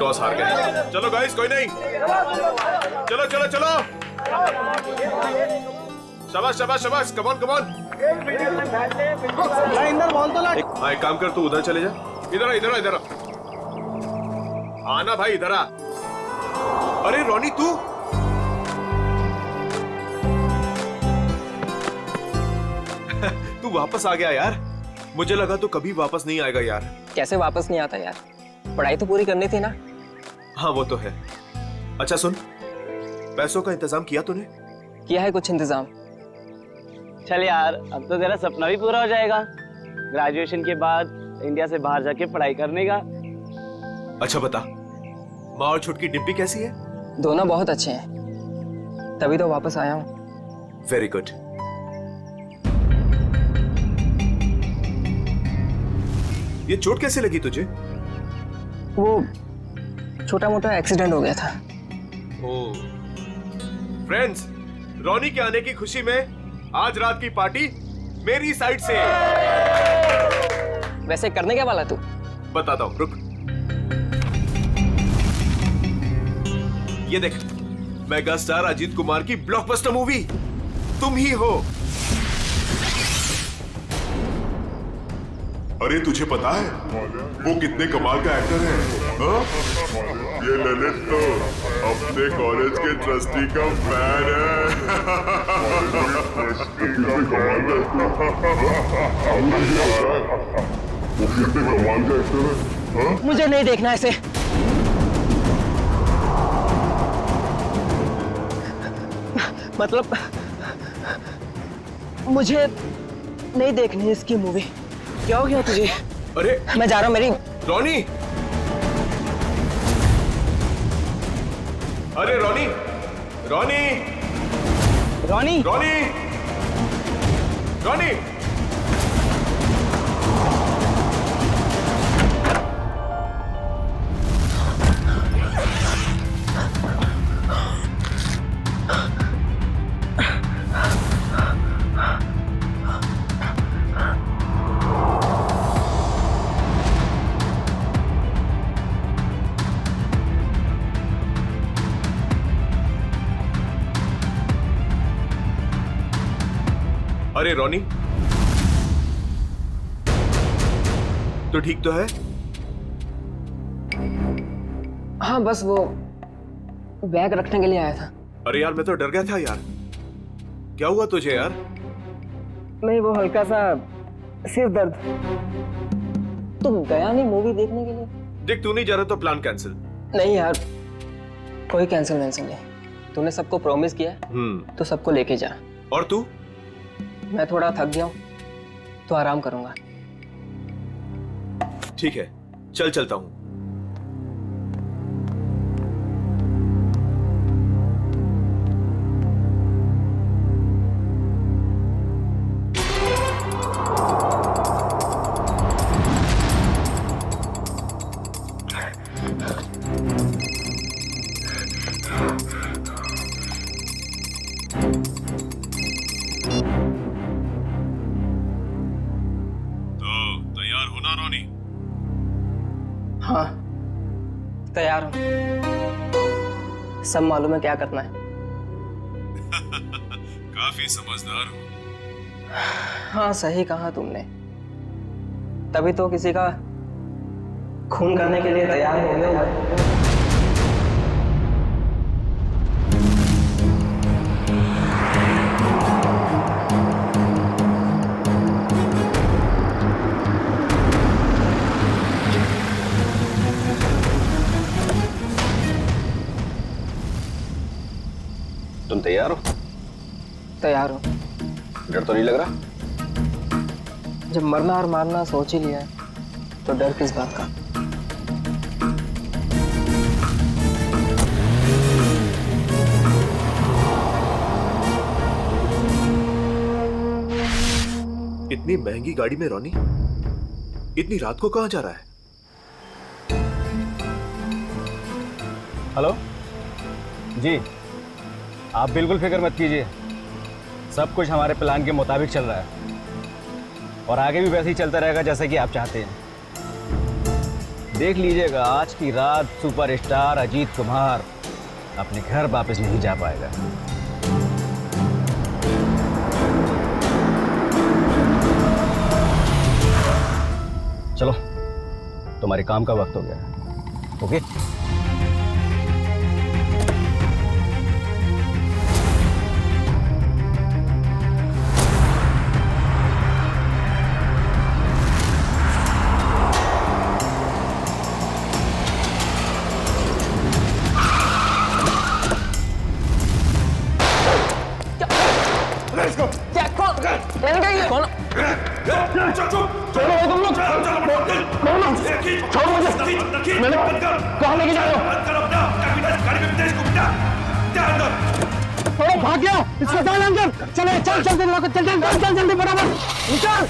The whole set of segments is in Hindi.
टॉस हार गए। चलो गाइस, कोई नहीं, चलो चलो चलो, शाबाश शाबाश शाबाश, come on come on. Inder ball तो लाट। हाँ, एक काम कर, तू उधर चले जा। इधर आ, इधर आ, इधर आ। आना भाई, इधर आ। अरे रोनी, तू तू वापस आ गया यार। मुझे लगा तू कभी वापस नहीं आएगा यार। कैसे वापस नहीं आता यार, पढ़ाई तो पूरी करनी थी ना। हाँ वो तो है। अच्छा सुन, पैसों का इंतजाम किया तूने? किया है कुछ इंतजाम। चल यार, अब तो तेरा सपना भी पूरा हो जाएगा, ग्रेजुएशन के बाद इंडिया से बाहर जाके पढ़ाई करने का। अच्छा बता, माँ और छुटकी डिब्बी कैसी है? दोनों बहुत अच्छे हैं, तभी तो वापस आया हूँ। Very good. ये चोट कैसे लगी तुझे? वो छोटा मोटा एक्सीडेंट हो गया था। फ्रेंड्स, रोनी के आने की खुशी में आज रात की पार्टी मेरी साइड से। वैसे करने क्या वाला तू? बताता हूं, रुक। ये देख, मेगा स्टार अजीत कुमार की ब्लॉकबस्टर मूवी तुम ही हो। अरे तुझे पता है वो कितने कमाल का एक्टर है? हाँ? ये ललित तो अपने कॉलेज के ट्रस्टी का फैन है। मुझे नहीं देखना ऐसे। मतलब मुझे नहीं देखनी इसकी मूवी। क्या हो गया तुझे? अरे मैं जा रहा हूँ। मेरी रोनी, अरे रोनी, रोनी, रोनी, रोनी, रोनी। अरे रोनी, तो ठीक तो है? हाँ बस वो बैग रखने के लिए आया था। अरे यार, मैं तो डर गया था यार। क्या हुआ तुझे यार? नहीं, वो हल्का सा सिर दर्द। तुम गया नहीं मूवी देखने के लिए? देख, तू नहीं जा रहा तो प्लान कैंसिल। नहीं यार, कोई कैंसिल नहीं। तूने सबको प्रॉमिस किया है तो सबको लेके जा। और तू? मैं थोड़ा थक गया हूँ तो आराम करूंगा। ठीक है, चल चलता हूं। हाँ तैयार हूँ, सब मालूम है क्या करना है। काफी समझदार हो। हाँ सही कहा तुमने, तभी तो किसी का खून करने के लिए तैयार हो गए। तुम तैयार हो? तैयार हो। डर तो नहीं लग रहा? जब मरना और मारना सोच ही लिया है तो डर किस बात का। इतनी महंगी गाड़ी में रोनी इतनी रात को कहां जा रहा है? हेलो जी, आप बिल्कुल फिक्र मत कीजिए, सब कुछ हमारे प्लान के मुताबिक चल रहा है और आगे भी वैसे ही चलता रहेगा जैसे कि आप चाहते हैं। देख लीजिएगा आज की रात सुपरस्टार अजीत कुमार अपने घर वापस नहीं जा पाएगा। चलो तुम्हारे काम का वक्त हो गया। ओके भाग गया, इसको डाल अंदर। चले चल चल चल जल्दी बराबर निकल।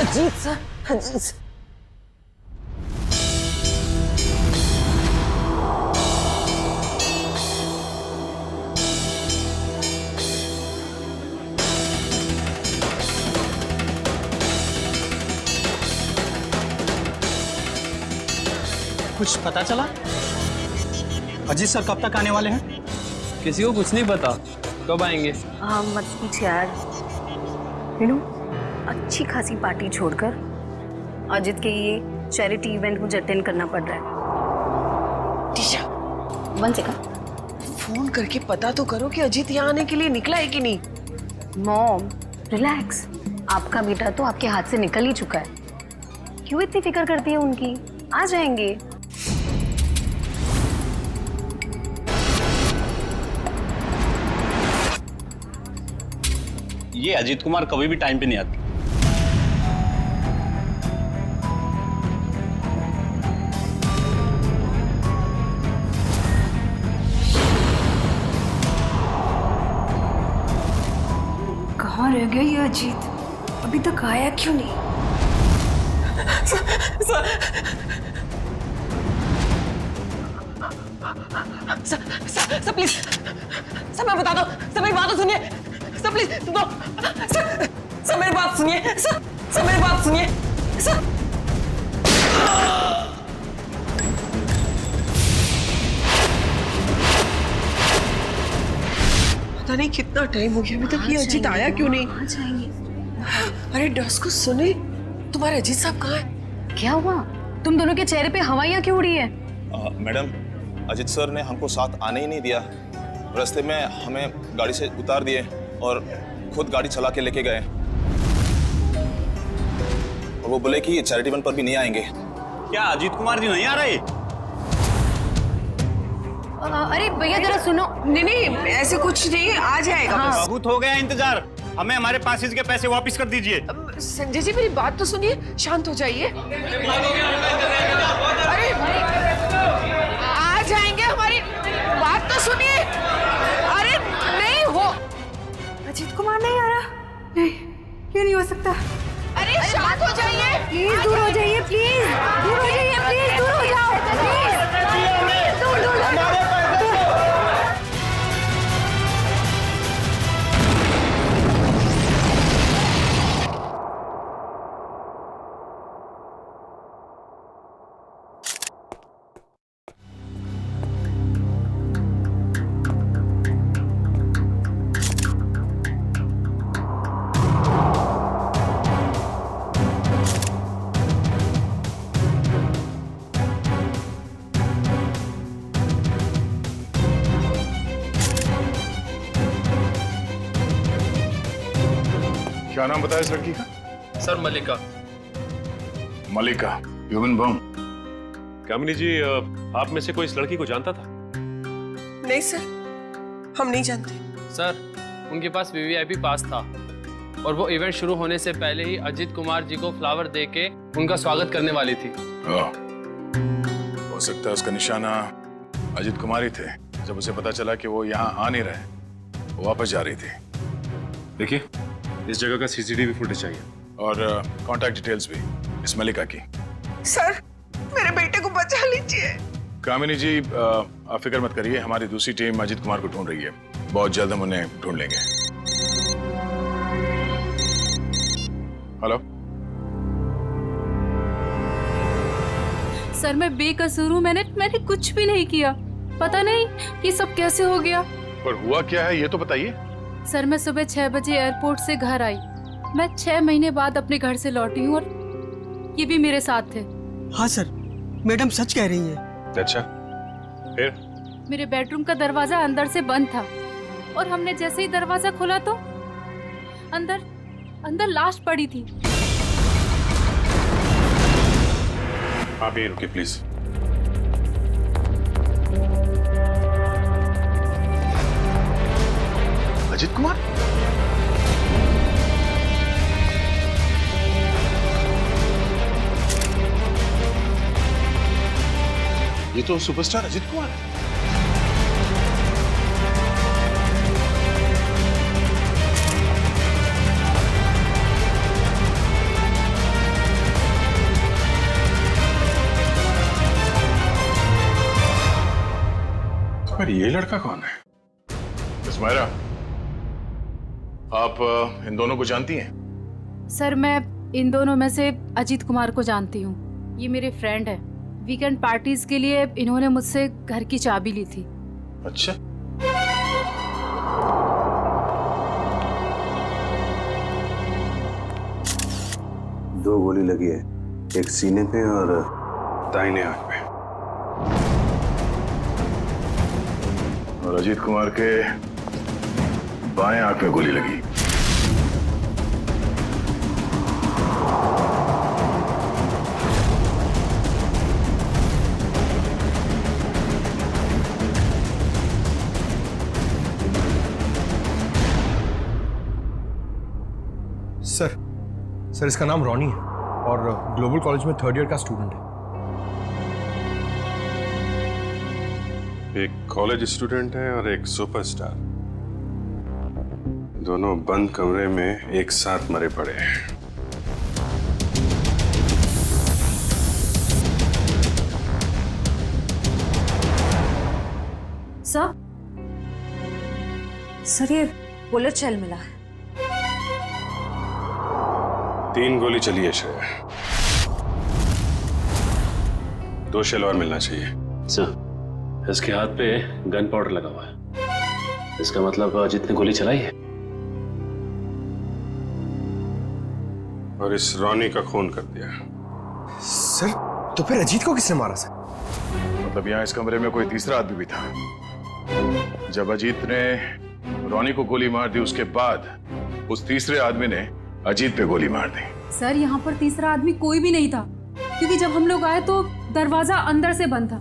Ajit sir, Ajit sir. कुछ पता चला? अजीत सर कब तक आने वाले हैं? किसी को कुछ नहीं पता कब आएंगे। हाँ मत पूछ यार। मीनू, अच्छी खासी पार्टी छोड़कर अजित के ये चैरिटी इवेंट मुझे अटेंड करना पड़ रहा है। टीशा, 1 सेकंड। फोन करके पता तो करो कि अजीत यहाँ आने के लिए निकला है कि नहीं। मॉम रिलैक्स, आपका बेटा तो आपके हाथ से निकल ही चुका है। क्यों इतनी फिक्र करती है उनकी? आ जाएंगे। ये अजीत कुमार कभी भी टाइम पे नहीं आती। कहाँ रह गया ये अजीत? अभी तक आया क्यों नहीं? सर प्लीज, सर मैं बता दो, सर मेरी बात तो सुनिए। सर प्लीज दो, सर मेरी बात सुनिए। सर मेरी बात सुनिए। सर पता नहीं कितना टाइम हो गया अभी तक ये अजीत आया क्यों नहीं। आ जाएंगे। अरे डस को सुने, तुम्हारे अजीत साहब कहाँ है? क्या हुआ? तुम दोनों के चेहरे पे हवाइयाँ क्यों उड़ी है? मैडम, अजीत सर ने हमको साथ आने ही नहीं दिया। रास्ते में हमें गाड़ी से उतार दिए और खुद गाड़ी चला के लेके गए। और वो बोले कि चैरिटी इवेंट पर भी नहीं आएंगे। क्या अजीत कुमार जी नहीं आ रहे? अरे भैया जरा सुनो। नहीं ऐसे कुछ नहीं, आ जाएगा। हाँ। बहुत हो गया इंतजार, हमें हमारे पासेज के पैसे वापस कर दीजिए। संजय जी मेरी बात तो सुनिए, शांत हो जाइए। अरे आ जाएंगे, हमारी बात तो सुनिए। अरे नहीं हो, अजीत कुमार नहीं आ रहा? नहीं, ये नहीं हो सकता। अरे शांत हो जाइए। प्लीज दूर हो जाइए, प्लीज दूर हो जाइए, प्लीज दूर हो जाओ, प्लीज दूर दूर दूर। क्या नाम बताया इस लड़की का? सर मलिका। मलिका, ह्यूमन बम। कामिनी जी, आप में से कोई इस लड़की को जानता था? नहीं सर, हम नहीं जानते। सर उनके पास वीवीआईपी पास था और वो इवेंट शुरू होने से पहले ही अजीत कुमार जी को फ्लावर देके उनका स्वागत करने वाली थी। हो सकता है उसका निशाना अजीत कुमार ही थे। जब उसे पता चला कि वो यहाँ आ नहीं रहे, वो वापस जा रही थी। देखिए, इस जगह का सीसीटीवी फुटेज चाहिए और कांटेक्ट डिटेल्स भी इस मलिका की। सर मेरे बेटे को बचा लीजिए। कामिनी जी, आप फिक्र मत करिए, हमारी दूसरी टीम अजीत कुमार को ढूंढ रही है। बहुत जल्द हम उन्हें ढूंढ लेंगे। हेलो सर मैं बेकसूर हूँ, मैंने कुछ भी नहीं किया। पता नहीं ये सब कैसे हो गया। पर हुआ क्या है ये तो बताइए। सर मैं सुबह 6 बजे एयरपोर्ट से घर आई। मैं 6 महीने बाद अपने घर से लौटी हूँ और ये भी मेरे साथ थे। हाँ सर, मैडम सच कह रही है। अच्छा, फिर? मेरे बेडरूम का दरवाजा अंदर से बंद था और हमने जैसे ही दरवाजा खोला तो अंदर लाश पड़ी थी। आप यहीं रुकिए प्लीज। अजीत कुमार? ये तो सुपरस्टार अजीत कुमार है। पर ये लड़का कौन है? मिस मायरा, आप इन दोनों को जानती हैं? सर मैं इन दोनों में से अजीत कुमार को जानती हूँ। ये मेरे फ्रेंड है। वीकेंड पार्टीज के लिए इन्होंने मुझसे घर की चाबी ली थी। अच्छा, दो गोली लगी है, एक सीने पे और दाहिने आंख पे। और अजीत कुमार के बाएं आंख में गोली लगी। सर इसका नाम रॉनी है और ग्लोबल कॉलेज में 3rd ईयर का स्टूडेंट है। एक कॉलेज स्टूडेंट है और एक सुपरस्टार, दोनों बंद कमरे में एक साथ मरे पड़े हैं। सर ये बुलेट शेल मिला है। 3 गोली चली है श्रेया, 2 शेल और मिलना चाहिए। सर इसके हाथ पे गन पाउडर लगा हुआ है, इसका मतलब अजीत ने गोली चलाई है। और इस रॉनी का खून कर दिया। सर तो फिर अजीत को किसने मारा सर? मतलब यहाँ इस कमरे में कोई तीसरा आदमी भी था। जब अजीत ने रॉनी को गोली मार दी, उसके बाद उस तीसरे आदमी ने अजीत पे गोली मार दी। सर यहाँ पर तीसरा आदमी कोई भी नहीं था, क्योंकि जब हम लोग आए तो दरवाजा अंदर से बंद था।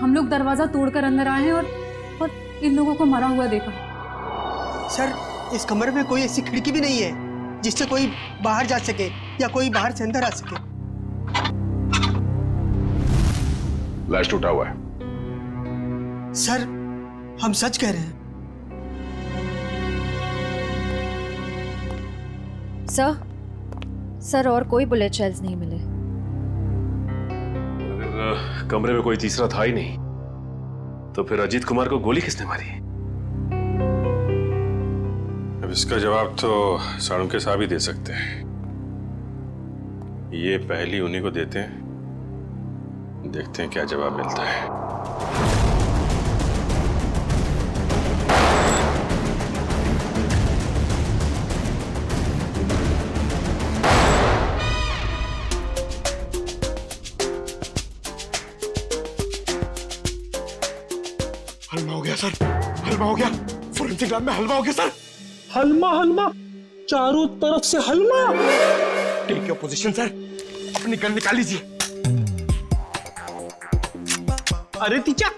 हम लोग दरवाजा तोड़कर अंदर आए और इन लोगों को मरा हुआ देखा। सर इस कमरे में कोई ऐसी खिड़की भी नहीं है जिससे कोई बाहर जा सके या कोई बाहर से अंदर आ सके। लाश टूटा हुआ है। सर हम सच कह रहे हैं। सर और कोई बुलेट शेल्स नहीं मिले। अगर कमरे में कोई तीसरा था ही नहीं तो फिर अजीत कुमार को गोली किसने मारी? अब इसका जवाब तो साळुंखे साहब ही दे सकते हैं। ये पहली उन्हीं को देते हैं, देखते हैं क्या जवाब मिलता है। हलवा हो गया सर, हलवा हो गया। फोरेंसिक लैब में हलवा हो गया सर। हलवा हलवा चारों तरफ से हलवा। टेक योर पोजीशन सर, अपनी गन निकाल लीजिए। अरे तीचा,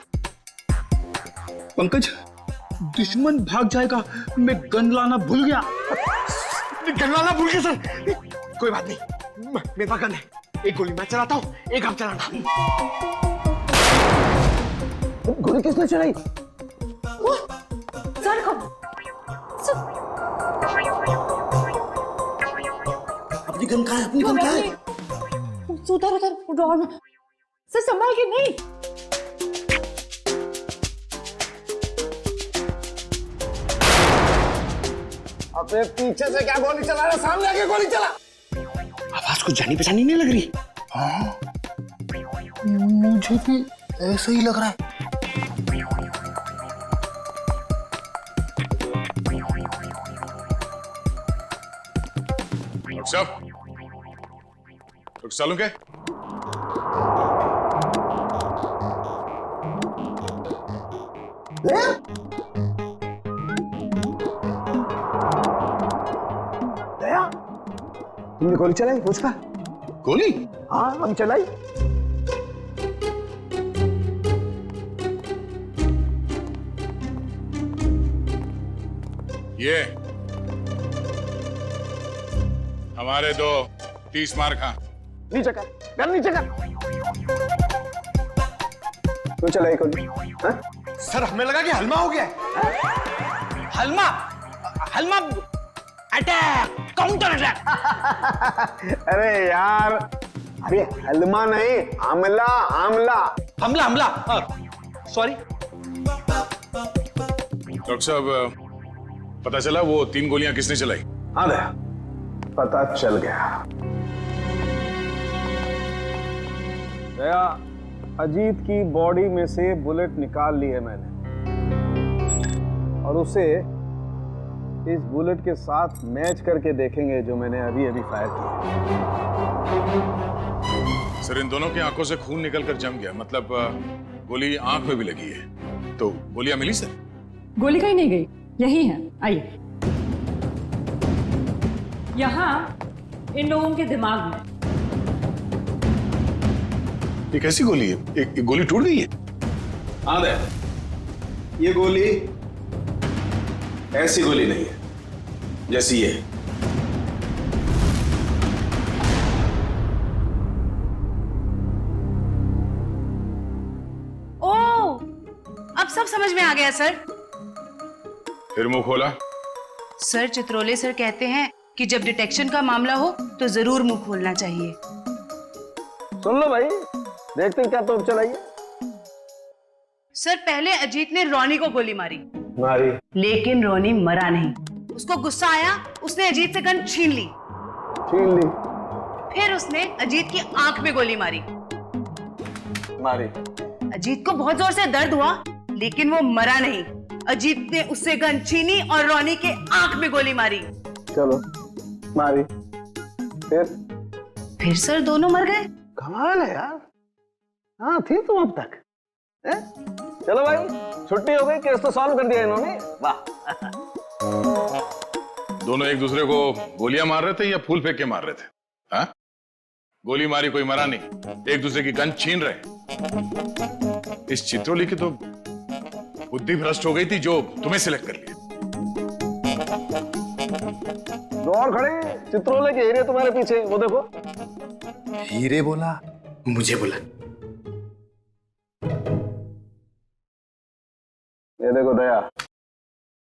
पंकज, दुश्मन भाग जाएगा, मैं गन लाना भूल गया। गन लाना भूल गया सर। कोई बात नहीं, मेरे पास गन है। एक गोली मैं चलाता हूँ, एक आप चलाना। गोली किसने चलाई? सर कब? अपनी गन कहाँ है? अपनी गन कहाँ है? उधर उधर ड्रॉर में। सर संभाल के। नहीं अबे पीछे से क्या गोली चला रहा? सामने आके गोली चला। आवाज कुछ जानी पहचानी नहीं लग रही। हाँ, मुझे भी ऐसा ही लग रहा है। डॉक्टर साहब, डॉक्टर सालू क्या? तुमने गोली चलाई उसका? गोली? हाँ, हम चलाई। ये हमारे दो 30 मार खा। नीचे कर, गन नीचे कर। तू चलाई गोली? हाँ? सर हमें लगा कि हलमा हो गया है। हलमा हलमा अटैक, काउंटर अटैक। अरे यार, अरे हलमा नहीं, आमला आमला। हमला हमला, सॉरी। डॉक्टर साहब, पता चला वो 3 गोलियां किसने चलाई? हाँ दया, पता चल गया। दया, अजीत की बॉडी में से बुलेट निकाल ली है मैंने, और उसे इस बुलेट के साथ मैच करके देखेंगे जो मैंने अभी अभी फायर किया। सर, इन दोनों की आंखों से खून निकलकर जम गया, मतलब गोली आंख में भी लगी है। तो गोलियां मिली सर? गोली कहीं नहीं गई, यही है। आइए, यहाँ इन लोगों के दिमाग में। ये कैसी गोली है? एक गोली टूट गई है? हाँ दया, ये गोली ऐसी गोली नहीं है जैसी ये। ओह, अब सब समझ में आ गया सर। फिर मुंह खोला? सर, चित्रोले सर कहते हैं कि जब डिटेक्शन का मामला हो तो जरूर मुंह खोलना चाहिए। सुन लो भाई, देखते हैं क्या तोप चलाई है। सर, पहले अजीत ने रोनी को गोली मारी, मारी, लेकिन रोनी मरा नहीं। उसको गुस्सा आया, उसने अजीत से गन छीन ली। फिर उसने अजीत की आंख में गोली मारी। अजीत को बहुत जोर से दर्द हुआ, लेकिन वो मरा नहीं। अजीत ने उससे गन छीनी और रोनी के आंख में गोली मारी। चलो मारी, फिर सर दोनों मर गए। कमाल है यार। हाँ, थी तुम अब तक। चलो भाई, छुट्टी हो गई, केस तो सॉल्व कर दिया इन्होंने। वाह। दोनों एक दूसरे को गोलियां मार रहे थे या फूल फेंक के मार रहे थे? हाँ? गोली मारी, कोई मरा नहीं, एक दूसरे की गन छीन रहे। इस चित्रोली की तो बुद्धि भ्रष्ट हो गई थी जो तुम्हें सिलेक्ट कर लिया। दो और खड़े, चित्रोले के हीरे तुम्हारे पीछे, वो देखो। हीरे बोला, मुझे बोला। ये देखो दया,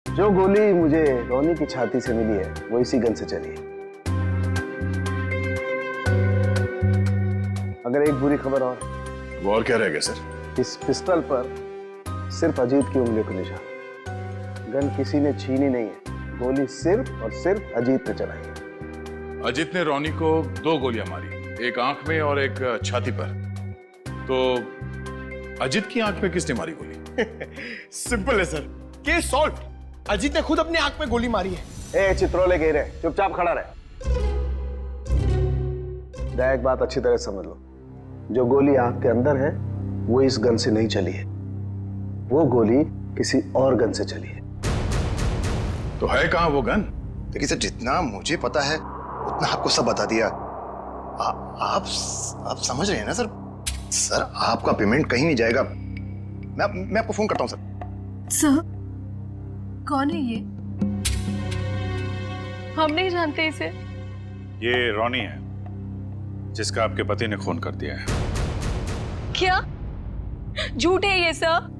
जो गोली मुझे रोनी की छाती से मिली है वो इसी गन से चली है। अगर एक बुरी खबर और क्या रह गया सर? इस पिस्टल पर सिर्फ अजीत की उंगली को निशान। गन किसी ने छीनी नहीं है, गोली सिर्फ और सिर्फ अजीत ने चलाई है। अजीत ने रोनी को 2 गोलियां मारी, एक आंख में और एक छाती पर। तो अजीत की आंख में किसने मारी गोली? सिंपल है सर, केस सॉल्व। अजीत ने खुद अपनी आंख में गोली मारी है। ए चित्रोले कह रहे, चुपचाप खड़ा रहे। दया, एक बात अच्छी तरह समझ लो, जो गोली आंख के अंदर है वो इस गन से नहीं चली है, वो गोली किसी और गन से चली है। तो है कहां वो गन? देखिए सर, जितना मुझे पता है उतना आपको सब बता दिया। आप समझ रहे हैं ना सर? सर आपका पेमेंट कहीं नहीं जाएगा। मैं आपको फोन करता हूँ सर। सर, कौन है ये? हम नहीं जानते इसे। ये रॉनी है, जिसका आपके पति ने खून कर दिया है। क्या झूठ है ये सर?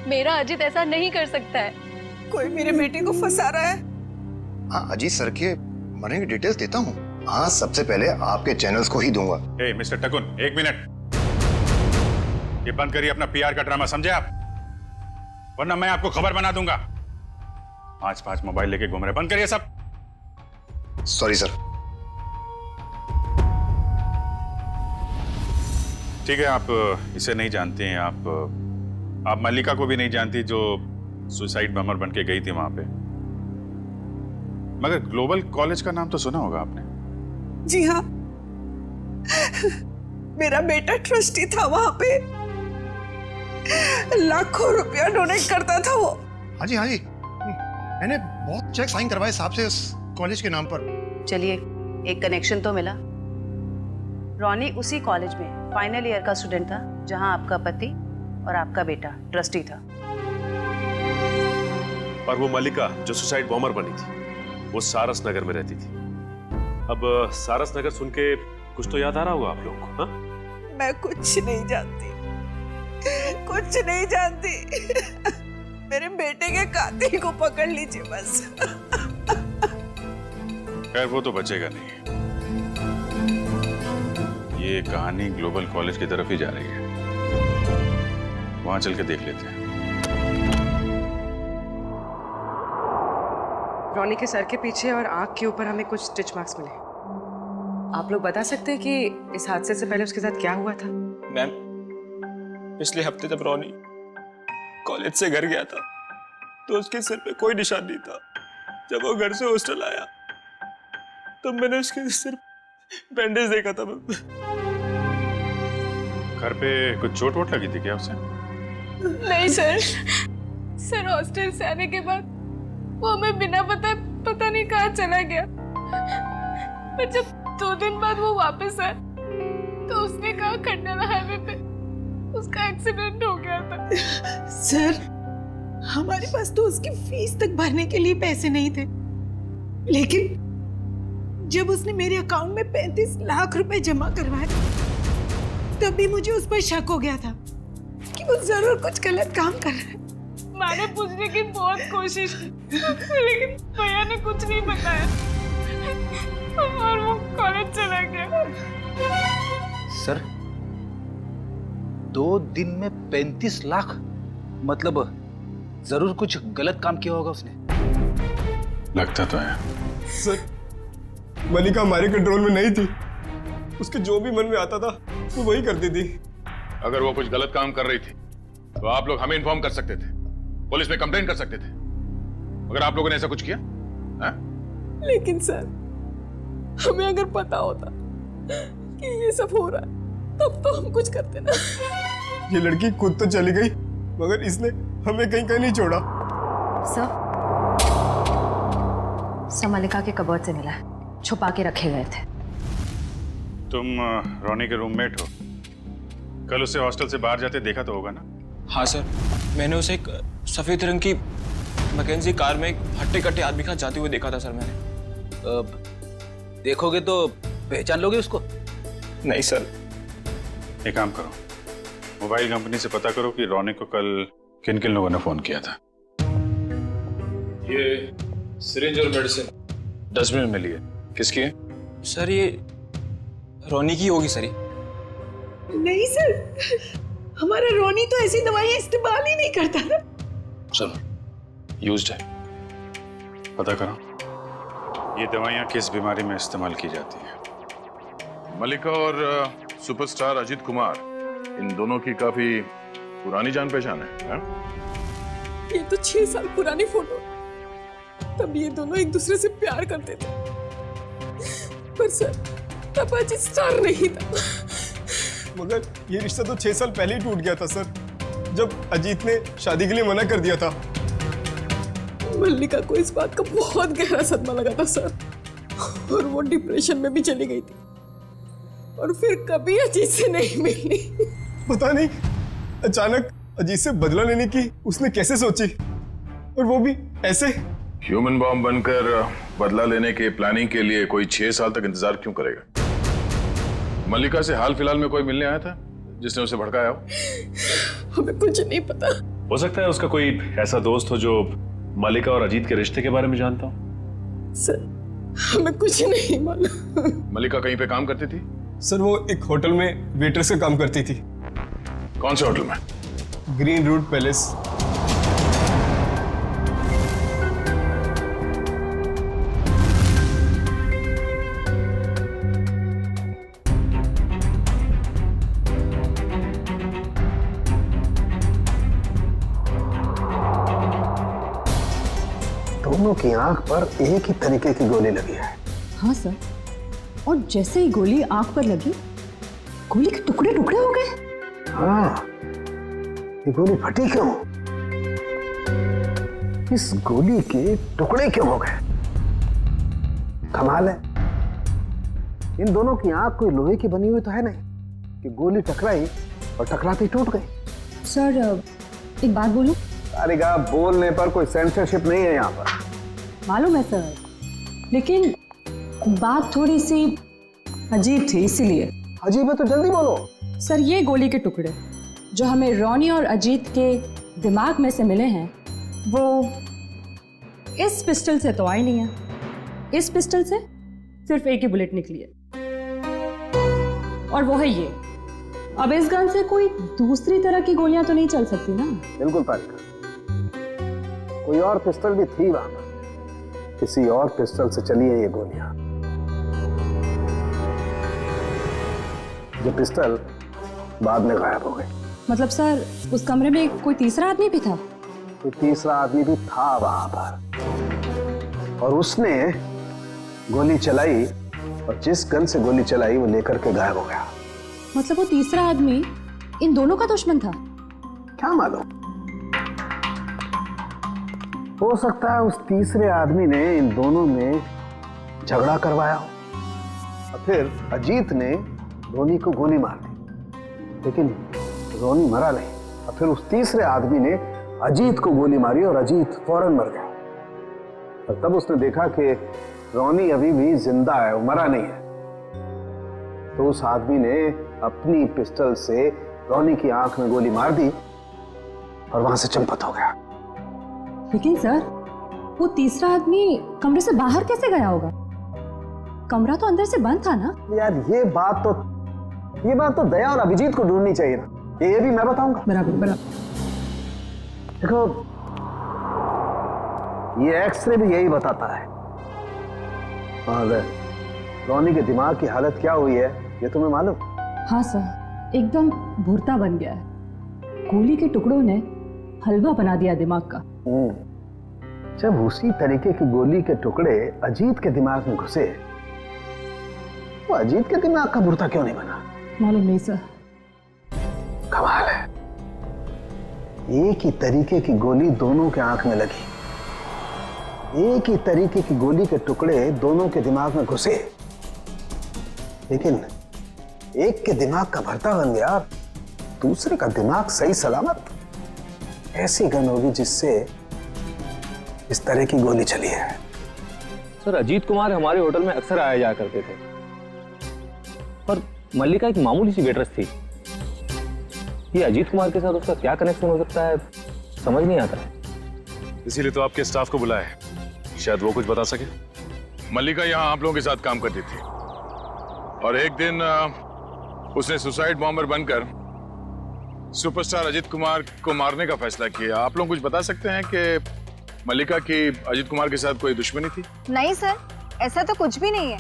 मेरा अजित ऐसा नहीं कर सकता है। कोई मेरे बेटे को फंसा रहा है। हाँ, अजीत सर के मरने की डिटेल्स देता हूँ। हाँ, सबसे पहले आपके चैनल्स को ही दूंगा। ए, मिस्टर टकुन, 1 मिनट। ये बंद करिए अपना पीआर का ड्रामा, समझे आप? वरना मैं आपको खबर बना दूंगा। 5 मोबाइल लेके घूम रहे, बंद करिए सब। Sorry sir. ठीक है, आप इसे नहीं जानते हैं। आप मल्लिका को भी नहीं जानती, जो सुसाइड बमर बन के गई थी वहां पे। मगर ग्लोबल कॉलेज का नाम तो सुना होगा आपने। जी हाँ, मेरा बेटा ट्रस्टी था वहां पे। लाखों रुपया डोनेट करता था वो। हाँ जी, मैंने बहुत चेक साइन करवाए साहब से उस कॉलेज के नाम पर। चलिए, एक कनेक्शन तो मिला। रॉनी उसी कॉलेज में फाइनल ईयर का स्टूडेंट था जहां आपका पति और आपका बेटा ट्रस्टी था। और वो मल्लिका जो सुसाइड बॉम्बर बनी थी, वो सारस नगर में रहती थी। अब सारस नगर सुन के कुछ तो याद आ रहा होगा आप लोगों को? हाँ, मैं कुछ नहीं जानती, कुछ नहीं जानती। मेरे बेटे के कातिल को पकड़ लीजिए बस। खैर, वो तो बचेगा नहीं। ये कहानी ग्लोबल कॉलेज की तरफ ही जा रही है। वहां चल के देख लेते हैं। रॉनी के सर के पीछे और आंख के ऊपर हमें कुछ स्टिच मार्क्स मिले। आप लोग बता सकते हैं कि इस हादसे से पहले उसके साथ क्या हुआ था? मैम, पिछले हफ्ते जब रॉनी कॉलेज से घर गया था तो उसके सिर पे कोई निशान नहीं था। जब वो घर से हॉस्टल आया तब मैंने उसके सिर बैंडेज देखा था। घर पे कुछ चोट वोट लगी थी क्या उसे? नहीं सर, हॉस्टल से आने के बाद वो हमें बिना पता नहीं कहाँ चला गया। पर जब 2 दिन बाद वो वापस आया तो उसने कहा खंडाला हाईवे पे उसका एक्सीडेंट हो गया था। सर, हमारे पास तो उसकी फीस तक भरने के लिए पैसे नहीं थे, लेकिन जब उसने मेरे अकाउंट में 35 लाख रुपए जमा करवाए तभी मुझे उस पर शक हो गया था कि वो जरूर कुछ गलत काम कर रहा है। मैंने पूछने की बहुत कोशिश की, लेकिन भैया ने कुछ नहीं बताया और वो कॉलेज चला गया। सर, 2 दिन में 35 लाख? मतलब जरूर कुछ गलत काम किया होगा उसने। लगता तो है। सर, मल्लिका हमारे कंट्रोल में नहीं थी। उसके जो भी मन में आता था वो वही करती थी। अगर वो कुछ गलत काम कर रही थी तो आप लोग हमें इन्फॉर्म कर सकते थे, पुलिस में कंप्लेंट कर सकते थे। अगर आप लोगों ने ऐसा कुछ किया है? लेकिन सर, हमें अगर पता होता कि ये सब हो रहा है तब तो हम कुछ करते ना। ये लड़की खुद तो चली गई मगर इसने हमें कहीं नहीं छोड़ा। सर, मल्लिका के कबर्ड से मिला है, छुपा के रखे गए थे। तुम रॉनी के रूममेट हो, कल उसे हॉस्टल से बाहर जाते देखा तो होगा ना? हाँ सर, मैंने उसे एक सफेद रंग की मैकेंजी कार में एक हट्टे कट्टे आदमी के साथ जाते हुए देखा था सर मैंने। देखोगे तो पहचान लोगे उसको? नहीं सर। एक काम करो, मोबाइल कंपनी से पता करो कि रॉनी को कल किन किन लोगों ने फोन किया था। ये सिरिंज और मेडिसिन डस्टबिन में मिली है, किसकी है? सर, ये रॉनी की होगी सर। नहीं सर, हमारा रॉनी तो ऐसी दवाइयां इस्तेमाल ही नहीं करता था। चलो, यूज्ड है, पता करो ये दवाइयां किस बीमारी में इस्तेमाल की जाती हैं। मल्लिका और सुपरस्टार अजीत कुमार, इन दोनों की काफी पुरानी जान पहचान है? ये तो 6 साल पुरानी फोटो। तब ये दोनों एक दूसरे से प्यार करते थे, पर सर तब अजीत स्टार नहीं था। मगर ये रिश्ता तो 6 साल पहले ही टूट गया था सर, जब अजीत ने शादी के लिए मना कर दिया था। मल्लिका को इस बात का बहुत गहरा सदमा लगा था सर, और वो डिप्रेशन में भी चली गई थी और फिर कभी अजीत से नहीं मिली। पता नहीं अचानक अजीत से बदला लेने की उसने कैसे सोची, और वो भी ऐसे। ह्यूमन बॉम्ब बनकर बदला लेने के प्लानिंग के लिए कोई 6 साल तक इंतजार क्यों करेगा? मल्लिका से हाल फिलहाल में कोई मिलने आया था जिसने उसे भड़काया हो? हमें कुछ नहीं पता। हो सकता है उसका कोई ऐसा दोस्त हो जो मल्लिका और अजीत के रिश्ते के बारे में जानता हो। सर हमें कुछ नहीं मालूम। मल्लिका कहीं पे काम करती थी? सर वो एक होटल में वेट्रेस का काम करती थी। कौन से होटल में? Green route palace. दोनों की आंख पर एक ही तरीके की गोली लगी है। हाँ सर, और जैसे ही गोली आंख पर लगी, गोली के टुकड़े टुकड़े हो गए। हाँ, ये गोली फटी क्यों? इस गोली के टुकड़े क्यों हो गए? कमाल है, इन दोनों की आंख कोई लोहे की बनी हुई तो है नहीं कि गोली टकराई और टकराते ही टूट गई। सर एक बात बोलूं? सारिका, बोलने पर कोई सेंसरशिप नहीं है यहाँ पर। मालूम है सर, लेकिन बात थोड़ी सी अजीब थी, इसीलिए। अजीब है तो जल्दी बोलो। सर ये गोली के टुकड़े जो हमें रोनी और अजीत के दिमाग में से मिले हैं, वो इस पिस्टल से तो आई नहीं है। इस पिस्टल से सिर्फ एक ही बुलेट निकली है, और वो है ये। अब इस गन से कोई दूसरी तरह की गोलियां तो नहीं चल सकती ना? बिल्कुल तारिका, कोई और पिस्टल भी थी वहां पर, किसी और पिस्टल से चली है ये गोलियां। ये पिस्टल बाद में गायब हो गई। मतलब सर उस कमरे में कोई तीसरा आदमी भी था? कोई तीसरा आदमी भी था वहां पर, और उसने गोली चलाई, और जिस गन से गोली चलाई वो लेकर के गायब हो गया। मतलब वो तीसरा आदमी इन दोनों का दुश्मन था? क्या मालूम, हो सकता है उस तीसरे आदमी ने इन दोनों में झगड़ा करवाया हो, और फिर अजीत ने रोनी को गोली मार दी, लेकिन रोनी मरा नहीं, और फिर उस तीसरे आदमी ने अजीत को गोली मारी और अजीत फौरन मर गया। और तब उसने देखा कि रोनी अभी भी जिंदा है, वो मरा नहीं है, तो उस आदमी ने अपनी पिस्टल से रोनी की आंख में गोली मार दी और वहां से चंपत हो गया। लेकिन सर वो तीसरा आदमी कमरे से बाहर कैसे गया होगा? कमरा तो अंदर से बंद था ना? यार ये बात तो दया और अभिजीत को ढूंढनी चाहिए ना, ये भी मैं बताऊंगा। बराबर बराबर। देखो ये एक्सरे भी यही बताता है, और रोनी के दिमाग की हालत क्या हुई है ये तुम्हें मालूम? हाँ सर, एकदम भुरता बन गया है। गोली के टुकड़ों ने हलवा बना दिया दिमाग का। जब उसी तरीके की गोली के टुकड़े अजीत के दिमाग में घुसे, तो अजीत के दिमाग का भुरता क्यों नहीं बना? मालूम नहीं सर। कमाल है, एक ही तरीके की गोली दोनों के आंख में लगी, एक ही तरीके की गोली के टुकड़े दोनों के दिमाग में घुसे, लेकिन एक के दिमाग का भरता बन गया, दूसरे का दिमाग सही सलामत। ऐसी गन होगी जिससे इस तरह की गोली चली है। सर अजीत कुमार हमारे होटल में अक्सर आया जाया करते थे, पर मल्लिका एक मामूली सी वेट्रेस थी। ये अजीत कुमार के साथ उसका क्या कनेक्शन हो सकता है, समझ नहीं आता है। इसीलिए तो आपके स्टाफ को बुलाया है, शायद वो कुछ बता सके। मल्लिका यहाँ आप लोगों के साथ काम करती थी, और एक दिन उसने सुसाइड बॉम्बर बनकर सुपरस्टार अजीत कुमार को मारने का फैसला किया। आप लोग कुछ बता सकते हैं कि मल्लिका की अजीत कुमार के साथ कोई दुश्मनी थी? नहीं सर, ऐसा तो कुछ भी नहीं है।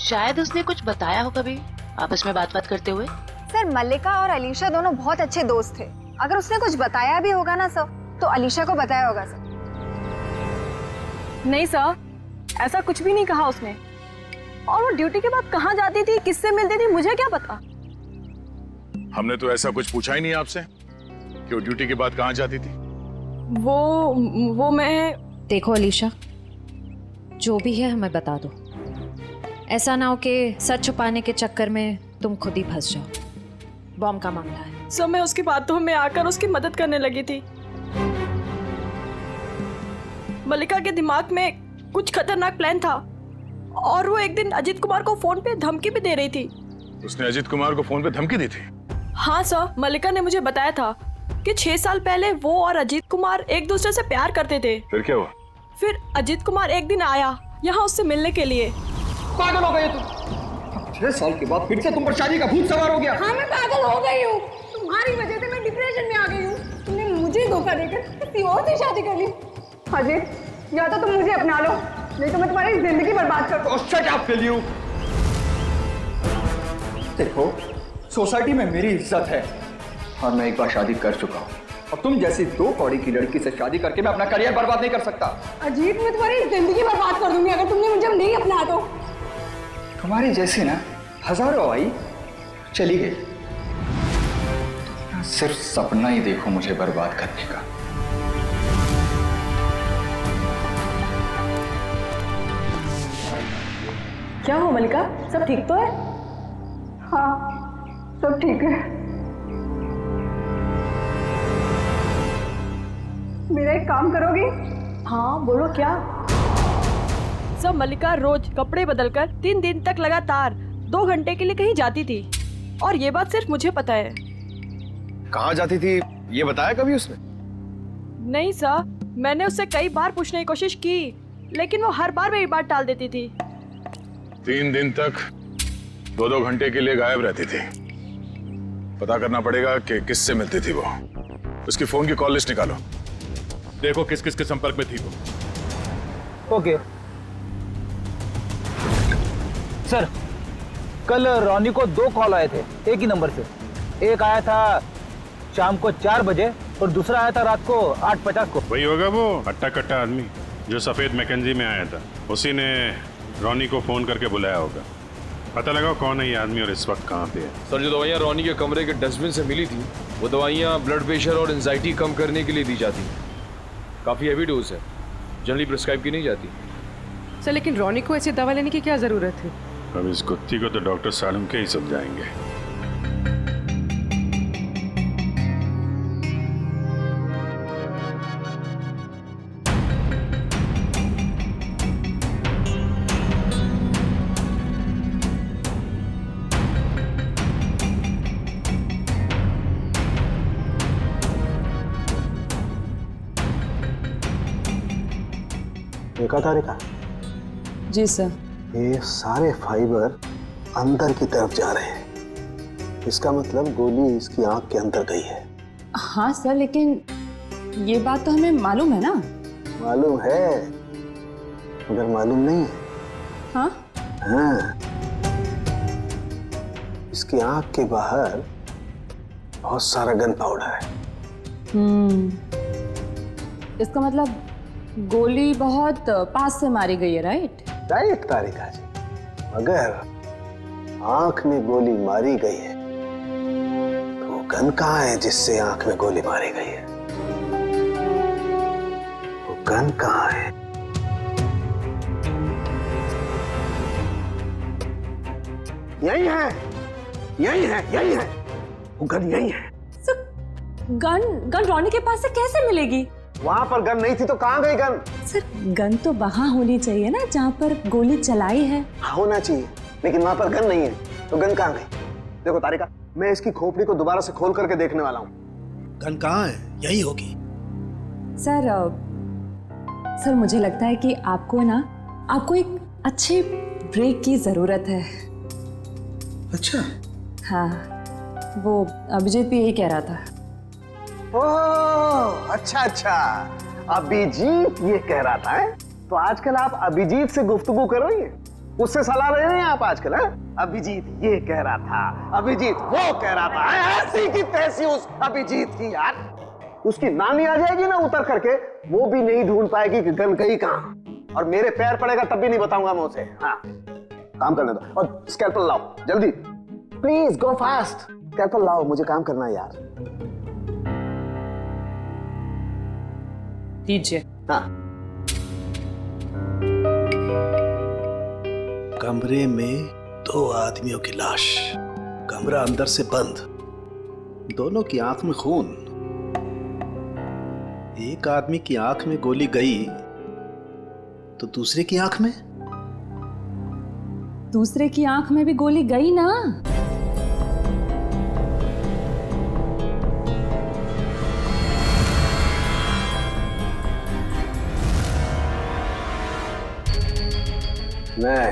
शायद उसने कुछ बताया हो कभी आपस में बात करते हुए। सर मल्लिका और अलीशा दोनों बहुत अच्छे दोस्त थे, अगर उसने कुछ बताया भी होगा ना सर, तो अलीशा को बताया होगा सर। नहीं सर, ऐसा कुछ भी नहीं कहा उसने। और वो ड्यूटी के बाद कहाँ जाती थी, किससे मिलती थी, मुझे क्या पता। हमने तो ऐसा कुछ पूछा ही नहीं आपसे कि वो ड्यूटी के बाद कहाँ जाती थी। वो मैं देखो अलीशा, जो भी है हमें बता दो। ऐसा ना हो कि सच छुपाने के चक्कर में तुम खुद ही फंस जाओ। बॉम्ब का मामला है। सर मैं उसकी बातों में आकर उसकी मदद करने लगी थी। मल्लिका के दिमाग में कुछ खतरनाक प्लान था और वो एक दिन अजीत कुमार को फोन पे धमकी भी दे रही थी। उसने अजीत कुमार को फोन पे धमकी दी थी? हाँ सर, मल्लिका ने मुझे बताया था कि 6 साल पहले वो और अजीत कुमार एक दूसरे से प्यार करते थे। फिर क्या हुआ? फिर अजीत कुमार एक दिन आया यहाँ उससे मिलने के लिए। पागल हो गए तुम? 6 साल के बाद फिर से तुम पर शादी का भूत सवार हो गया। हाँ मैं पागल हो गई हूँ, तुम्हारी वजह से मैं डिप्रेशन में आ गई हूँ। तुमने मुझे धोखा देकर किसी और से शादी कर ली। अजीत, या तो तुम मुझे अपना लो, नहीं तो मैं तुम्हारी जिंदगी बर्बाद कर दूँ। Shut up will you. देखो, सोसाइटी में मेरी इज्जत है और मैं एक बार शादी कर चुका हूँ। और तुम जैसी 2 कौड़ी की लड़की से शादी करके मैं अपना करियर बर्बाद नहीं कर सकता। अजीत, मैं तुम्हारी जिंदगी बर्बाद कर दूंगी अगर तुमने मुझे नहीं अपना तो। तुम्हारी जैसी ना हजारों आई, चली गई। सिर्फ सपना ही देखो मुझे बर्बाद करने का। क्या हो मल्लिका, सब ठीक तो है? हाँ सब ठीक है। मेरा एक काम करोगी? हाँ बोलो क्या? सब मल्लिका रोज कपड़े बदलकर 3 दिन तक लगातार 2 घंटे के लिए कहीं जाती थी और ये बात सिर्फ मुझे पता है। कहाँ जाती थी ये बताया कभी उसने? नहीं सर, मैंने उससे कई बार पूछने की कोशिश की लेकिन वो हर बार मेरी बात टाल देती थी। 3 दिन तक 2-2 घंटे के लिए गायब रहती थी। पता करना पड़ेगा कि किससे मिलती थी वो। उसकी फोन की कॉल लिस्ट निकालो, देखो किस किस के संपर्क में थी वो। ओके सर, कल रॉनी को 2 कॉल आए थे एक ही नंबर से। एक आया था शाम को 4 बजे और दूसरा आया था रात को 8:50 को। वही होगा वो हट्टा कट्टा आदमी जो सफेद मैकेंजी में आया था। उसी ने रॉनी को फोन करके बुलाया होगा। पता लगाओ कौन है ये आदमी और इस वक्त कहाँ पे है। सर, जो दवाइयाँ रॉनी के कमरे के डस्टबिन से मिली थी वो दवाइयाँ ब्लड प्रेशर और एंजाइटी कम करने के लिए दी जाती हैं। काफ़ी हैवी डोज है, जनरली प्रिस्क्राइब की नहीं जाती। सर लेकिन रॉनी को ऐसी दवा लेने की क्या जरूरत है? अब इस गुत्थी को तो डॉक्टर सालम के ही समझाएंगे। देखा तारिका? जी सर। ये सारे फाइबर अंदर की तरफ जा रहे हैं। इसका मतलब गोली इसकी आंख के अंदर गई है। हाँ सर, लेकिन ये बात तो हमें मालूम है ना। मालूम है मगर मालूम नहीं है। हाँ? हाँ, इसकी आंख के बाहर बहुत सारा गन पाउडर है। इसका मतलब गोली बहुत पास से मारी गई है, राइट? राइट तारिका जी, अगर आंख में गोली मारी गई है तो गन कहाँ है जिससे आंख में गोली मारी गई है? वो गन कहाँ है? यही है, यही है, यही है, वो गन यही है। गन रॉनी के पास से कैसे मिलेगी? वहां पर गन नहीं थी तो कहाँ गई गन? सर गन तो वहां होनी चाहिए ना जहाँ पर गोली चलाई है। होना चाहिए, लेकिन वहां पर गन नहीं है तो गन कहाँ गई? देखो तारिका, मैं इसकी खोपड़ी को दोबारा से खोल करके देखने वाला हूँ। गन कहाँ है? यही होगी। सर मुझे लगता है कि आपको एक अच्छे ब्रेक की जरूरत है। अच्छा? हाँ, वो अभिजीत भी यही कह रहा था। ओह अच्छा अच्छा, अभिजीत ये कह रहा था है? तो आजकल आप अभिजीत से गुफ्तगू कर रही हैं, उससे सलाह ले रहे हैं आप आजकल? है अभिजीत ये कह रहा था, अभिजीत वो कह रहा था, ऐसी की तैसी उस अभिजीत की। यार उसकी नानी आ जाएगी ना उतर करके, वो भी नहीं ढूंढ पाएगी कि गन गई कहाँ, और मेरे पैर पड़ेगा तब भी नहीं बताऊंगा मैं उसे। हाँ काम करने दो, और स्कैल्पल लाओ जल्दी, प्लीज गो फास्ट। स्कैल्पल लाओ, मुझे काम करना है यार। दीजिए। हाँ कमरे में 2 आदमियों की लाश, कमरा अंदर से बंद, दोनों की आंख में खून। एक आदमी की आंख में गोली गई तो दूसरे की आंख में? दूसरे की आंख में भी गोली गई ना। नहीं,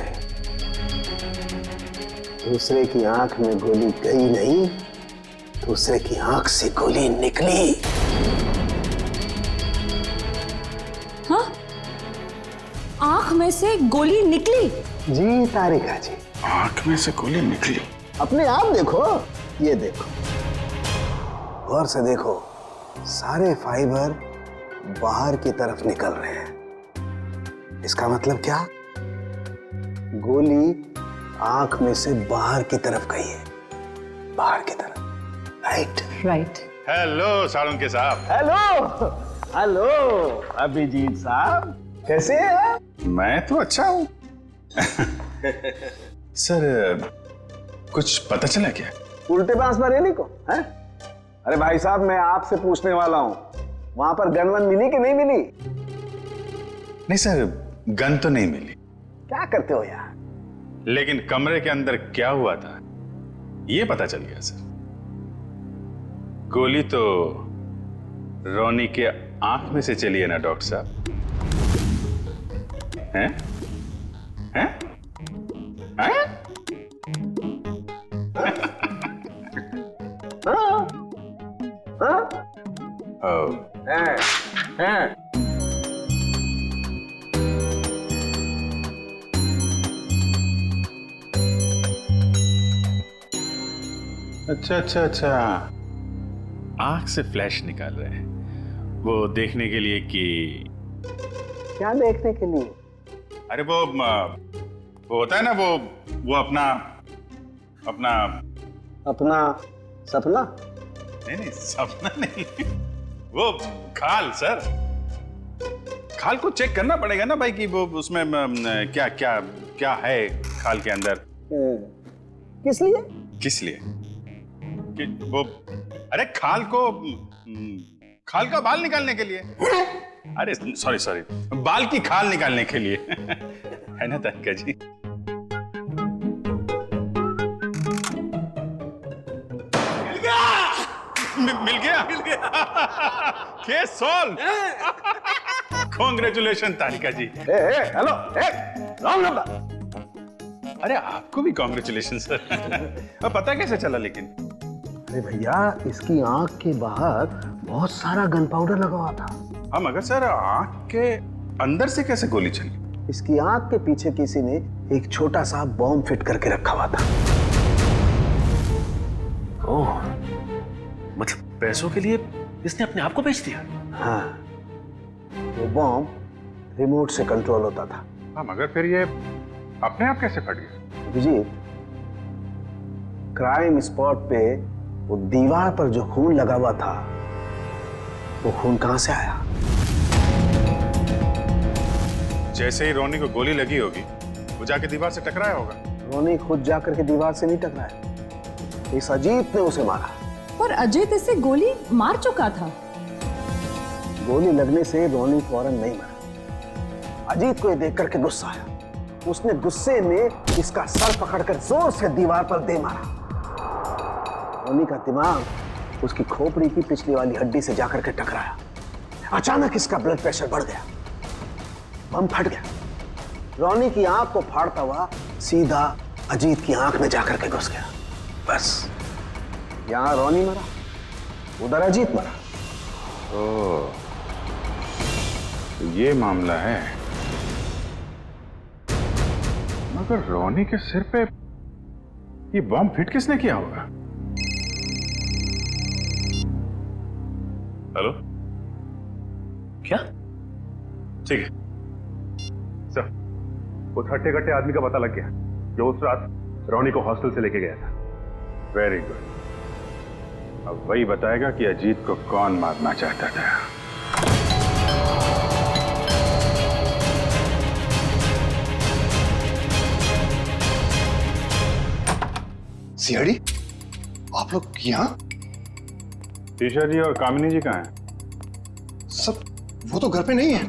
दूसरे की आंख में गोली गई नहीं, दूसरे की आंख से गोली निकली। हाँ? आंख में से गोली निकली? जी तारिका जी, आंख में से गोली निकली। अपने आप देखो, ये देखो, गौर से देखो, सारे फाइबर बाहर की तरफ निकल रहे हैं। इसका मतलब क्या? गोली आंख में से बाहर की तरफ गई है, बाहर की तरफ। Right right. हेलो साळुंके साहब। हेलो हेलो अभिजीत साहब, कैसे हैं आप? मैं तो अच्छा हूँ। सर, कुछ पता चला क्या? उल्टे बांस बरेली को हैं? अरे भाई साहब, मैं आपसे पूछने वाला हूँ, वहां पर गन वन मिली कि नहीं मिली? नहीं सर, गन तो नहीं मिली। क्या करते हो यार? लेकिन कमरे के अंदर क्या हुआ था ये पता चल गया सर। गोली तो रोनी के आंख में से चली है ना डॉक्टर साहब? हैं? हैं? हैं? हाँ? हाँ? हैं? हैं? अच्छा अच्छा अच्छा, आंख से फ्लैश निकाल रहे हैं, वो देखने के लिए कि क्या देखने के लिए? अरे वो होता है ना, वो अपना सपना? नहीं सपना नहीं, वो खाल सर, खाल को चेक करना पड़ेगा ना भाई कि वो उसमें क्या क्या क्या है खाल के अंदर। किस लिए? किस लिए? कि वो, अरे खाल का बाल निकालने के लिए। अरे सॉरी, बाल की खाल निकालने के लिए। है ना तारिका जी? मिल गया case solve. Congratulation Tarika ji. Hello, wrong number. अरे आपको भी कांग्रेचुलेशन सर। अब पता कैसे चला लेकिन? अरे भैया, इसकी आंख के बाहर बहुत सारा गन पाउडर लगा हुआ था। हाँ मगर सर, आंख के अंदर से कैसे गोली चली? इसकी आंख के पीछे किसी ने एक छोटा सा बॉम्ब फिट करके रखा हुआ था। ओह, मतलब पैसों के लिए इसने अपने आप को बेच दिया? हाँ, वो बॉम्ब रिमोट से कंट्रोल होता था। हाँ मगर फिर ये अपने आप कैसे फट गया? अभिजीत, क्राइम स्पॉट पे वो दीवार पर जो खून लगा हुआ था, वो खून कहां से आया? जैसे ही रोनी को गोली लगी होगी, वो जाके दीवार से टकराया होगा। रोनी खुद जाकर के दीवार से नहीं टकराया, इस अजीत ने उसे मारा। पर अजीत इसे गोली मार चुका था। गोली लगने से रोनी फौरन नहीं मरा। अजीत को ये देख करके गुस्सा आया, उसने गुस्से में इसका सर पकड़कर जोर से दीवार पर दे मारा। रोनी का दिमाग उसकी खोपड़ी की पिछली वाली हड्डी से जाकर के टकराया। अचानक इसका ब्लड प्रेशर बढ़ गया, बम फट गया। रोनी की आंख को फाड़ता हुआ सीधा अजीत की आंख में जाकर के घुस गया। बस, यहां रोनी मरा, उधर अजीत मरा। ओह, ये मामला है। मगर रोनी के सिर पे ये बॉम्ब फिट किसने किया होगा? हेलो, क्या? ठीक है सर, उस हट्टे कट्टे आदमी का पता लग गया जो उस रात रोनी को हॉस्टल से लेके गया था। वेरी गुड, अब वही बताएगा कि अजीत को कौन मारना चाहता था। सीआईडी? आप लोग यहाँ? टीशा जी और कामिनी जी कहाँ हैं? सब वो तो घर पे नहीं है।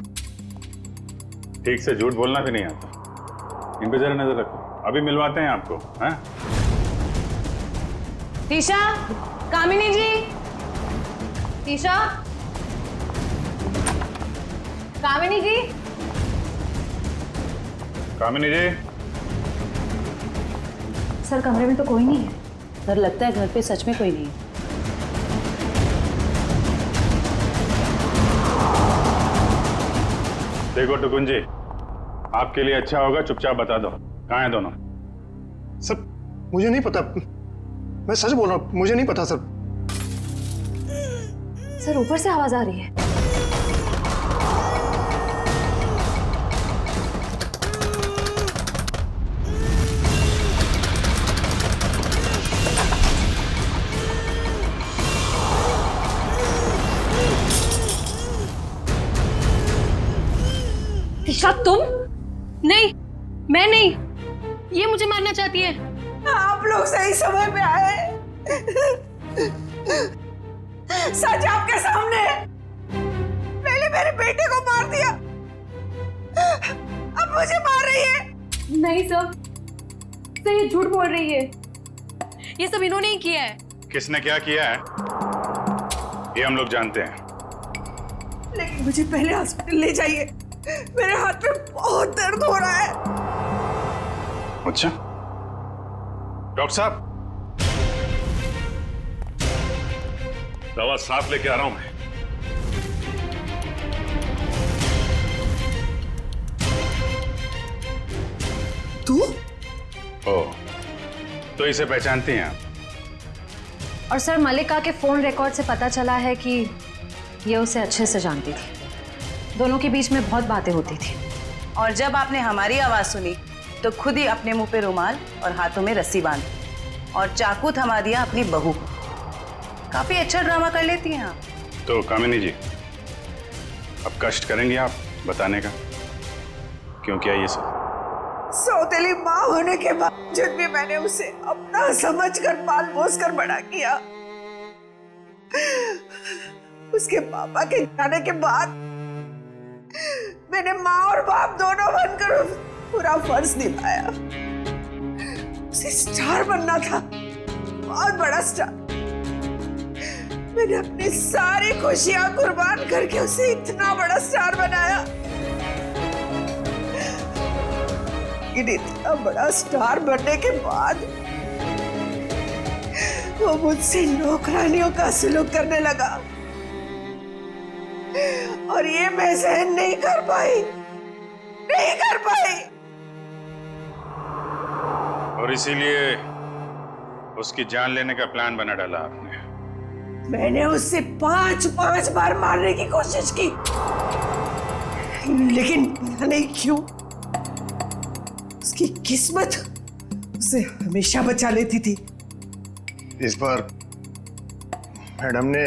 ठीक से झूठ बोलना भी नहीं आता। इन पे जरा नजर रखो, अभी मिलवाते हैं आपको। हैं? टीशा, कामिनी जी, टीशा, कामिनी जी, कामिनी जी। सर कमरे में तो कोई नहीं है। सर लगता है घर पे सच में कोई नहीं है। देखो टुकुन जी, आपके लिए अच्छा होगा चुपचाप बता दो कहाँ हैं दोनों। सर मुझे नहीं पता, मैं सच बोल रहा हूँ, मुझे नहीं पता सर। सर ऊपर से आवाज आ रही है। टीशा तुम? नहीं, मैं नहीं। ये मुझे मारना चाहती है। आप लोग सही समय पे आए। सच आपके सामने है। पहले मेरे बेटे को मार दिया, अब मुझे मार रही है। नहीं सर, ये झूठ बोल रही है। ये सब इन्होंने ही किया है। किसने क्या किया है ये हम लोग जानते हैं। लेकिन मुझे पहले हॉस्पिटल ले जाइए, मेरे हाथ में बहुत दर्द हो रहा है। अच्छा डॉक्टर साहब, दवा साफ लेके आ रहा हूं मैं। तू? ओह, तो इसे पहचानती हैं आप? और सर मल्लिका के फोन रिकॉर्ड से पता चला है कि ये उसे अच्छे से जानती थी। दोनों के बीच में बहुत बातें होती थी। और जब आपने हमारी आवाज सुनी तो खुद ही अपने मुंह पे रुमाल और हाथों में रस्सी बांधी और चाकू थमा दिया अपनी बहू। काफी अच्छा ड्रामा कर लेती हैं आप। तो कामिनी जी, अब कष्ट करेंगे आप बताने का क्यों किया ये सब? सौतेली माँ होने के बावजूद भी मैंने उसे अपना समझकर पाल पोस कर बड़ा किया। उसके पापा के जाने के बाद मैंने माँ और बाप दोनों बनकर पूरा फर्ज निभाया। उसे स्टार बनना था, बहुत बड़ा स्टार। मैंने अपनी सारी खुशियां कुर्बान करके उसे इतना बड़ा स्टार बनाया। लेकिन इतना बड़ा स्टार बनने के बाद वो मुझसे नौकरानियों का सलूक करने लगा और ये मैं सहन नहीं कर पाई। और इसीलिए उसकी जान लेने का प्लान बना डाला आपने। मैंने उससे 5 बार मारने की कोशिश की, लेकिन पता नहीं क्यों उसकी किस्मत उसे हमेशा बचा लेती थी। इस बार मैडम ने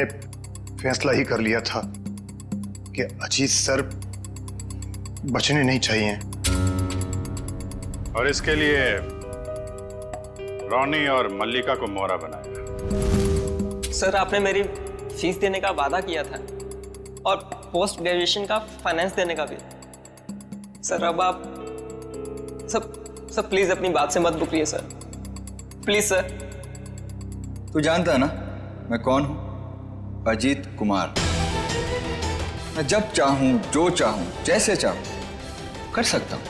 फैसला ही कर लिया था कि अजीत सर बचने नहीं चाहिए और इसके लिए रोनी और मल्लिका को मोहरा बनाया। सर आपने मेरी फीस देने का वादा किया था और पोस्ट ग्रेजुएशन का फाइनेंस देने का भी। सर अब आप सब प्लीज अपनी बात से मत मुकरिए सर, प्लीज सर। तू जानता है ना मैं कौन हूं? अजीत कुमार। मैं जब चाहूं, जो चाहूं, जैसे चाहूं कर सकता हूं।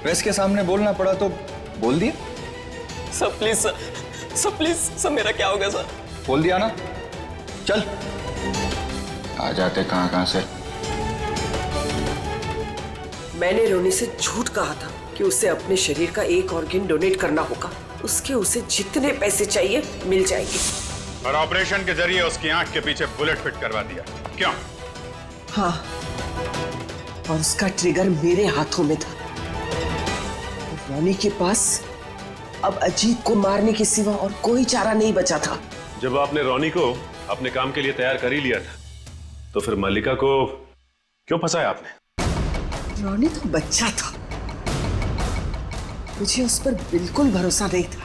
प्रेस के सामने बोलना पड़ा तो बोल दिया। Sir please sir please sir, मेरा क्या होगा सर? बोल दिया ना, चल। आ जाते कहां से। मैंने रोनी से झूठ कहा था कि उसे अपने शरीर का एक ऑर्गन डोनेट करना होगा। उसके उसे जितने पैसे चाहिए मिल जाएंगे। और ऑपरेशन के जरिए उसकी आंख के पीछे बुलेट फिट करवा दिया। क्यों? हाँ, और उसका ट्रिगर मेरे हाथों में था। रोनी के पास अब अजीत को मारने के सिवा और कोई चारा नहीं बचा था। जब आपने रोनी को अपने काम के लिए तैयार कर ही लिया था तो फिर मल्लिका को क्यों फंसाया आपने? रोनी तो बच्चा था, मुझे उस पर बिल्कुल भरोसा नहीं था।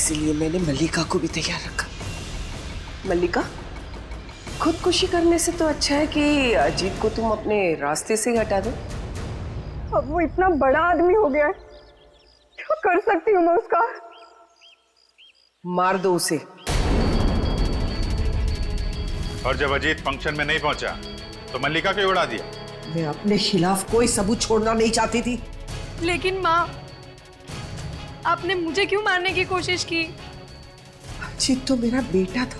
इसीलिए मैंने मल्लिका को भी तैयार रखा। मल्लिका, खुदकुशी करने से तो अच्छा है कि अजीत को तुम अपने रास्ते से ही हटा दो। अब वो इतना बड़ा आदमी हो गया है, क्या कर सकती हूँ मैं उसका? मार दो उसे। और जब अजीत फंक्शन में नहीं पहुंचा तो मल्लिका क्यों उड़ा दिया? मैं अपने खिलाफ कोई सबूत छोड़ना नहीं चाहती थी। लेकिन माँ, आपने मुझे क्यों मारने की कोशिश की? अजीत तो मेरा बेटा था,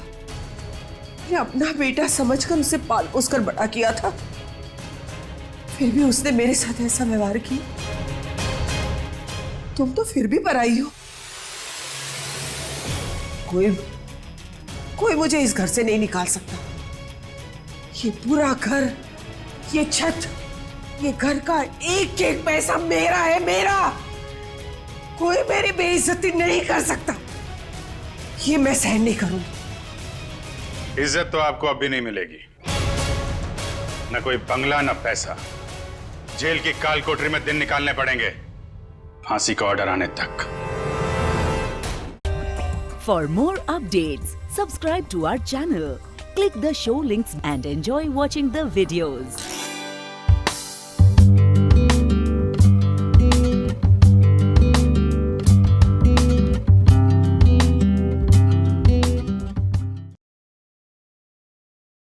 मैं अपना बेटा समझकर उसे पाल पोस कर बड़ा किया था, फिर भी उसने मेरे साथ ऐसा व्यवहार किया। तुम तो फिर भी पराई हो। कोई मुझे इस घर से नहीं निकाल सकता। ये पूरा घर, ये छत, ये घर का एक एक पैसा मेरा है, मेरा। कोई मेरी बेइज्जती नहीं कर सकता। ये मैं सहन नहीं करूंगी। इज्जत तो आपको अब भी नहीं मिलेगी। न कोई बंगला, न पैसा। जेल की काल कोठरी में दिन निकालने पड़ेंगे, फांसी का ऑर्डर आने तक। For more updates, subscribe to our channel, click the show links and enjoy watching the videos.